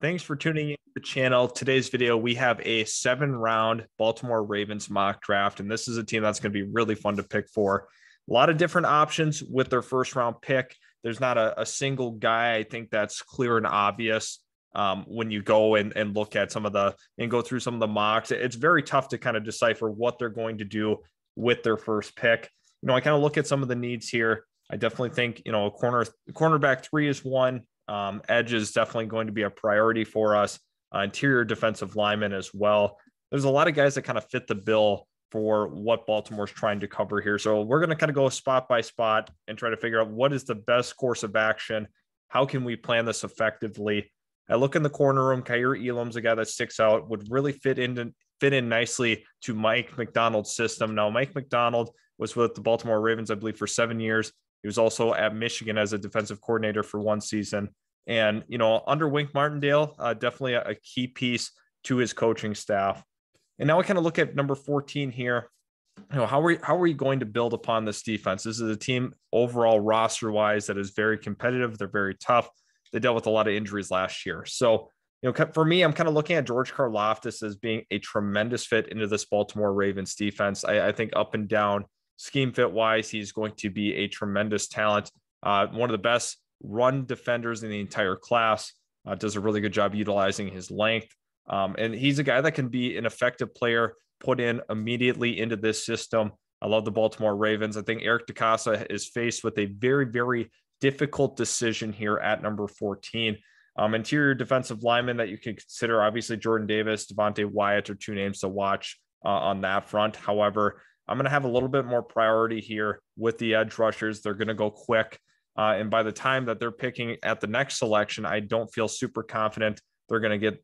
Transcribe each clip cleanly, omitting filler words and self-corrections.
Thanks for tuning in to the channel. Today's video, we have a 7-round Baltimore Ravens mock draft, and this is a team that's going to be really fun to pick for. A lot of different options with their first round pick. There's not a single guy I think that's clear and obvious when you go and look at go through some of the mocks. It's very tough to kind of decipher what they're going to do with their first pick. I kind of look at some of the needs here. I definitely think, a cornerback 3 is one. Edge is definitely going to be a priority for us. Interior defensive lineman as well. There's a lot of guys that kind of fit the bill for what Baltimore's trying to cover here. So we're going to kind of go spot by spot and try to figure out what is the best course of action. How can we plan this effectively? I look in the corner room. Kaiir Elam's a guy that sticks out, would really fit in nicely to Mike Mcdonald's system. Now, Mike Mcdonald was with the Baltimore Ravens, I believe, for 7 years. He was also at Michigan as a defensive coordinator for 1 season. And, under Wink Martindale, definitely a key piece to his coaching staff. And now we kind of look at number 14 here. How are we going to build upon this defense? This is a team overall roster-wise that is very competitive. They're very tough. They dealt with a lot of injuries last year. So, for me, I'm kind of looking at George Karlaftis as being a tremendous fit into this Baltimore Ravens defense. I think up and down, scheme fit wise, he's going to be a tremendous talent. One of the best run defenders in the entire class, does a really good job utilizing his length. And he's a guy that can be an effective player put in immediately into this system. I love the Baltimore Ravens. I think Eric DeCosta is faced with a very, very difficult decision here at number 14. Interior defensive lineman that you can consider, obviously Jordan Davis, Devontae Wyatt are 2 names to watch on that front. However, I'm going to have a little bit more priority here with the edge rushers. They're going to go quick. And by the time that they're picking at the next selection, I don't feel super confident they're going to get,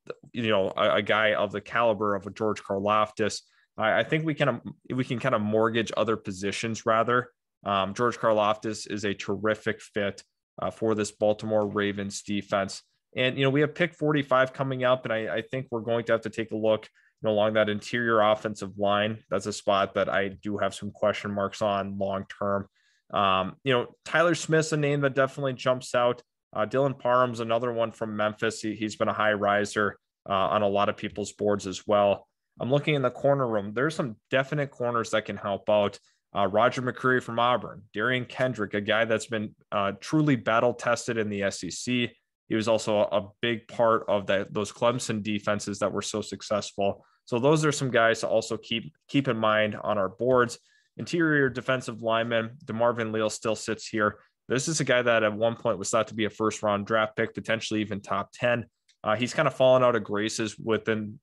a guy of the caliber of a George Karlaftis. I think we can kind of mortgage other positions rather. George Karlaftis is a terrific fit for this Baltimore Ravens defense. And, we have pick 45 coming up, and I think we're going to have to take a look along that interior offensive line. That's a spot that I do have some question marks on long term. Tyler Smith's a name that definitely jumps out. Dylan Parham's another one from Memphis. He's been a high riser on a lot of people's boards as well. I'm looking in the corner room. There's some definite corners that can help out. Roger McCreary from Auburn, Darian Kendrick, a guy that's been truly battle tested in the SEC. He was also a big part of those Clemson defenses that were so successful. So those are some guys to also keep in mind on our boards. Interior defensive lineman, DeMarvin Leal still sits here. This is a guy that at one point was thought to be a first-round draft pick, potentially even top 10. He's kind of fallen out of graces within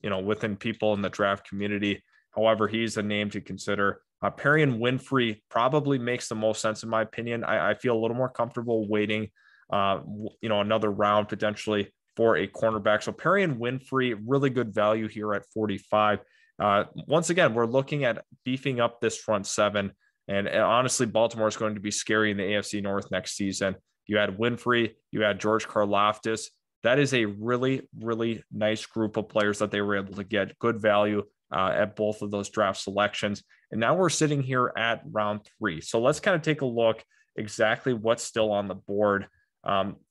people in the draft community. However, he's a name to consider. Perrion Winfrey probably makes the most sense in my opinion. I feel a little more comfortable waiting, another round potentially for a cornerback. So Perrion Winfrey, really good value here at 45. Once again, we're looking at beefing up this front 7. And honestly, Baltimore is going to be scary in the AFC North next season. You had Winfrey, you had George Karlaftis. That is a really, really nice group of players that they were able to get good value at both of those draft selections. And now we're sitting here at round 3. So let's kind of take a look exactly what's still on the board.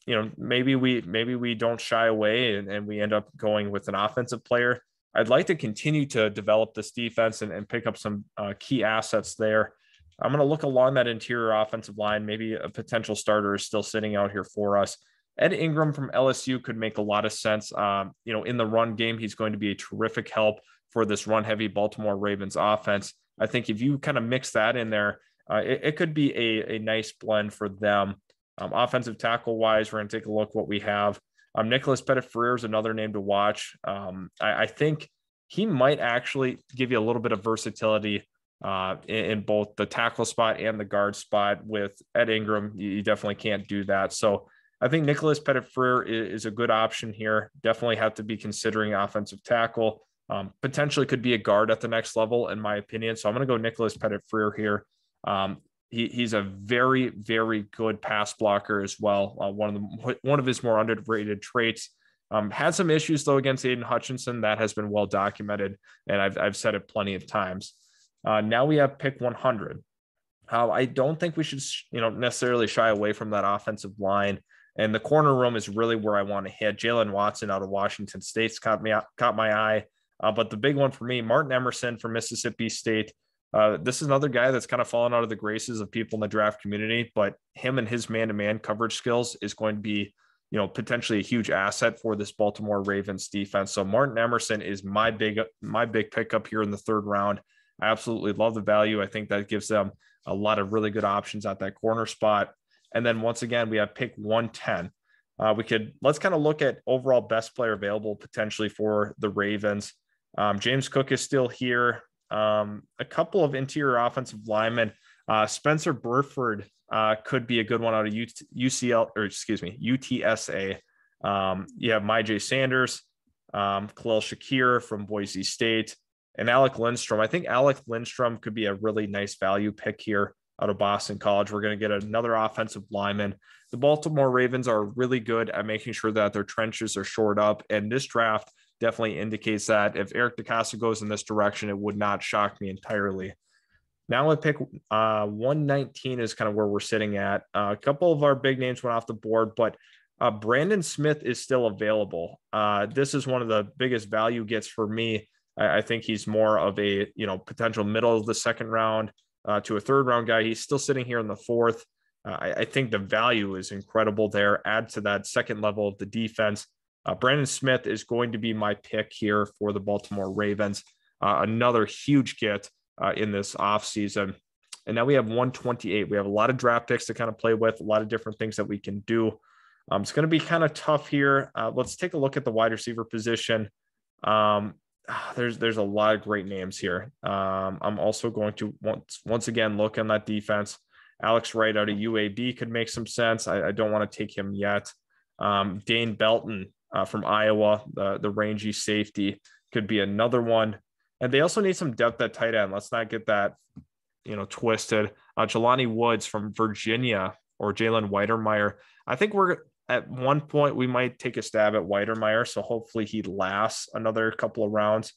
Maybe we don't shy away and we end up going with an offensive player. I'd like to continue to develop this defense and pick up some key assets there. I'm going to look along that interior offensive line. Maybe a potential starter is still sitting out here for us. Ed Ingram from LSU could make a lot of sense. In the run game, he's going to be a terrific help for this run-heavy Baltimore Ravens offense. I think if you kind of mix that in there, it could be a nice blend for them. Offensive tackle-wise, we're going to take a look what we have. Nicholas Pettit-Freer is another name to watch. I think he might actually give you a little bit of versatility in both the tackle spot and the guard spot. With Ed Ingram, you definitely can't do that. So I think Nicholas Pettit-Freer is a good option here. Definitely have to be considering offensive tackle. Potentially could be a guard at the next level, in my opinion. So I'm going to go Nicholas Pettit-Freer here. He's a very, very good pass blocker as well. One of his more underrated traits. Had some issues though against Aiden Hutchinson. That has been well documented, and I've said it plenty of times. Now we have pick 100. I don't think we should, necessarily shy away from that offensive line. And the corner room is really where I want to hit. Jalen Watson out of Washington State's caught my eye. But the big one for me, Martin Emerson from Mississippi State. This is another guy that's kind of fallen out of the graces of people in the draft community, but him and his man-to-man coverage skills is going to be, potentially a huge asset for this Baltimore Ravens defense. So Martin Emerson is my big pickup here in the third round. I absolutely love the value. I think that gives them a lot of really good options at that corner spot. And then once again, we have pick 110. Let's kind of look at overall best player available potentially for the Ravens. James Cook is still here. A couple of interior offensive linemen. Spencer Burford could be a good one out of UTSA. You have Myjai Sanders, Khalil Shakir from Boise State, and Alec Lindstrom. I think Alec Lindstrom could be a really nice value pick here out of Boston College. We're going to get another offensive lineman. The Baltimore Ravens are really good at making sure that their trenches are shored up, and this draft definitely indicates that. If Eric DeCosta goes in this direction, it would not shock me entirely. Now I pick 119 is kind of where we're sitting at. A couple of our big names went off the board, but Brandon Smith is still available. This is one of the biggest value gets for me. I think he's more of a potential middle of the second round to a third round guy. He's still sitting here in the fourth. I think the value is incredible there. Add to that second level of the defense. Brandon Smith is going to be my pick here for the Baltimore Ravens. Another huge get in this offseason. And now we have 128. We have a lot of draft picks to kind of play with, a lot of different things that we can do. It's going to be kind of tough here. Let's take a look at the wide receiver position. There's a lot of great names here. I'm also going to once again look on that defense. Alex Wright out of UAB could make some sense. I don't want to take him yet. Dane Belton from Iowa, the rangy safety, could be another one. And they also need some depth at tight end. Let's not get that, twisted. Jelani Woods from Virginia or Jalen Weidermeyer. I think we're at one point we might take a stab at Weidermeyer. So hopefully he lasts another couple of rounds.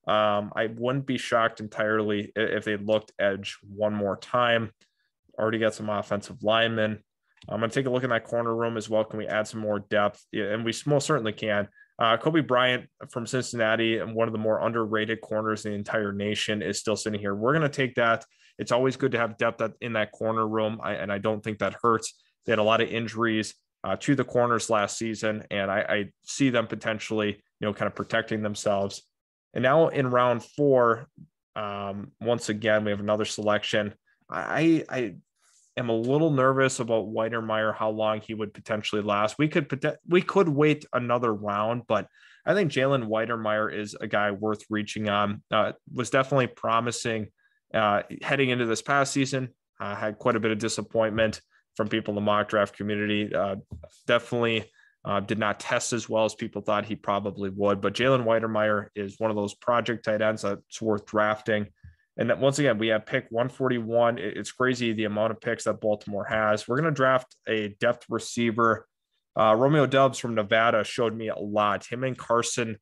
I wouldn't be shocked entirely if they looked edge one more time. Already got some offensive linemen. I'm going to take a look in that corner room as well. Can we add some more depth? Yeah, and we most certainly can. Kobe Bryant from Cincinnati, and one of the more underrated corners in the entire nation, is still sitting here. We're going to take that. It's always good to have depth in that corner room, and I don't think that hurts. They had a lot of injuries to the corners last season, and I see them potentially, kind of protecting themselves. And now in round 4, once again, we have another selection. I am a little nervous about Weidermeyer, how long he would potentially last. We could wait another round, but I think Jalen Weidermeyer is a guy worth reaching on. Was definitely promising heading into this past season. Had quite a bit of disappointment from people in the mock draft community. Definitely did not test as well as people thought he probably would. But Jalen Weidermeyer is one of those project tight ends that's worth drafting. And then once again, we have pick 141. It's crazy the amount of picks that Baltimore has. We're going to draft a depth receiver. Romeo Doubs from Nevada showed me a lot. Him and Carson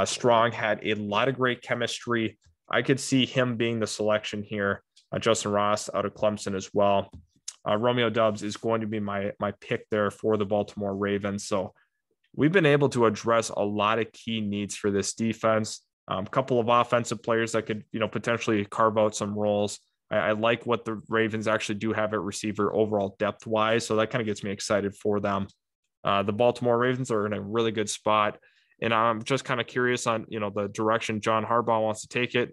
Strong had a lot of great chemistry. I could see him being the selection here. Justin Ross out of Clemson as well. Romeo Doubs is going to be my pick there for the Baltimore Ravens. So we've been able to address a lot of key needs for this defense. A couple of offensive players that could, potentially carve out some roles. I like what the Ravens actually do have at receiver overall depth wise. So that kind of gets me excited for them. The Baltimore Ravens are in a really good spot. And I'm just kind of curious on, the direction John Harbaugh wants to take it,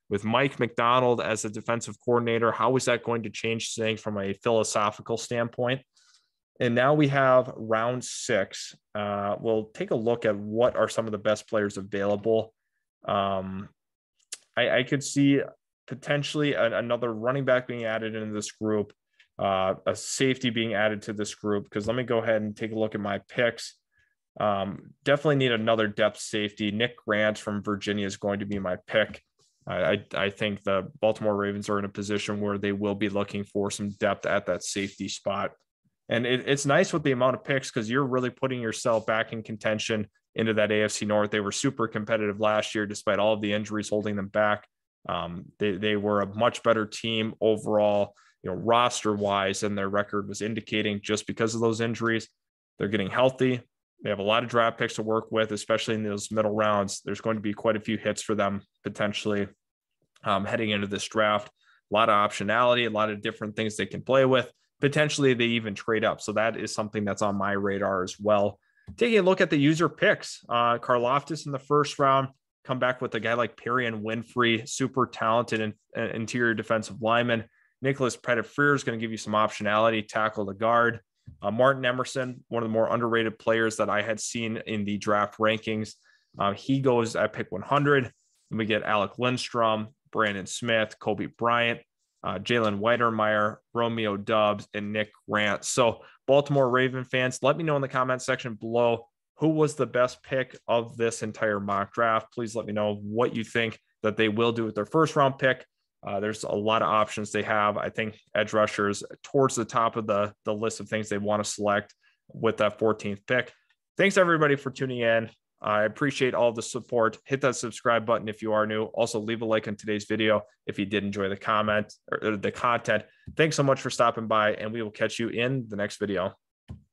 with Mike Mcdonald as a defensive coordinator. How is that going to change things from a philosophical standpoint? And now we have round 6. We'll take a look at what are some of the best players available. I could see potentially another running back being added into this group, a safety being added to this group, because let me go ahead and take a look at my picks. Definitely need another depth safety. Nick Grant from Virginia is going to be my pick. I think the Baltimore Ravens are in a position where they will be looking for some depth at that safety spot. And it's nice with the amount of picks because you're really putting yourself back in contention into that AFC North. They were super competitive last year, despite all of the injuries holding them back. They were a much better team overall. roster wise, and their record was indicating just because of those injuries. They're getting healthy. They have a lot of draft picks to work with, especially in those middle rounds. There's going to be quite a few hits for them potentially heading into this draft. A lot of optionality, a lot of different things they can play with. Potentially, they even trade up. So that is something that's on my radar as well. Taking a look at the user picks, Karlaftis in the first round, come back with a guy like Perrion Winfrey, super talented interior defensive lineman. Nicholas Petitfrere is going to give you some optionality, tackle the guard. Martin Emerson, one of the more underrated players that I had seen in the draft rankings. He goes at pick 100. And we get Alec Lindstrom, Brandon Smith, Kobe Bryant, Jalen Weidermeyer, Romeo Doubs, and Nick Grant. So Baltimore Raven fans, let me know in the comment section below who was the best pick of this entire mock draft. Please let me know what you think that they will do with their first round pick. There's a lot of options they have. I think edge rushers towards the top of the list of things they want to select with that 14th pick. Thanks everybody for tuning in. I appreciate all the support. Hit that subscribe button if you are new. Also leave a like on today's video if you did enjoy the comment or the content. Thanks so much for stopping by, and we will catch you in the next video.